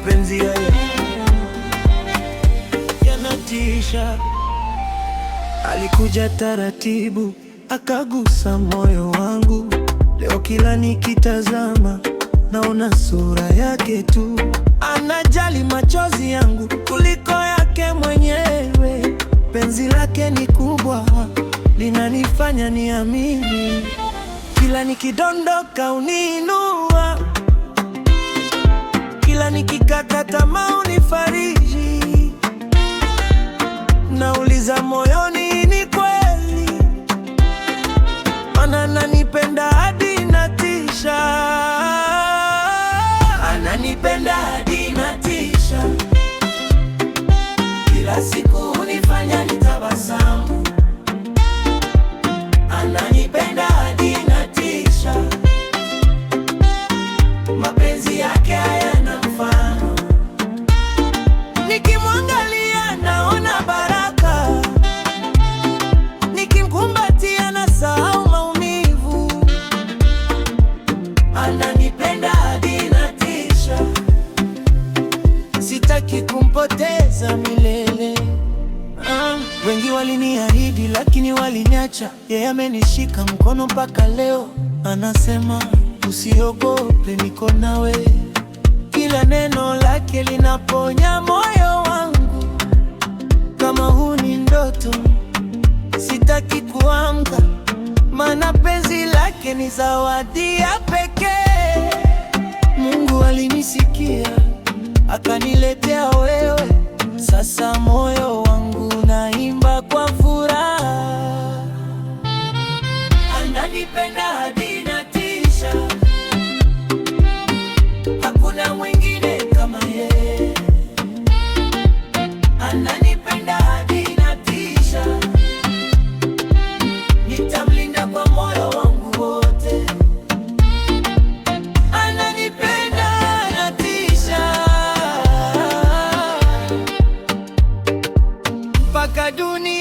mapenzi haya yanatisha. Alikuja taratibu, akagusa moyo wangu. Leo kila nikitazama, naona sura yake tu. Anajali machozi yangu kuliko yake mwenyewe. Penzi lake ni kubwa, linanifanya niamini. Kila nikidondoka uniinua, kila nikikata tamaa unifariji. Nauliza moyoni, ni kweli? Maana ananipenda hadi inatisha. Ananipenda hadi inatisha. Kila siku hunifanya nitabasamu. Ananipenda hadi inatisha. Mapenzi yake hayana mfano. Nikimwangalia naona baraka, nikimkumbatia nasahau maumivu. Ananipenda hadi inatisha. Sitaki kumpoteza milele. Wengi waliniahidi lakini waliniacha. Yeye amenishika mkono mpaka leo. Anasema usiogope, niko nawe. Kila neno lake linaponya moyo wangu. Kama huu ni ndoto, sitaki kuamka, maana penzi lake ni zawadi ya pekee. Mungu alinisikia, akaniletea wewe. Sasa moyo wangu naimba kwa furaha. Ananipenda hadi inatisha. Hakuna mwingine kama yeye. Ananipenda hadi inatisha. Nitamlinda kwa moyo wangu wote. Ananipenda inatisha. Mpaka dunia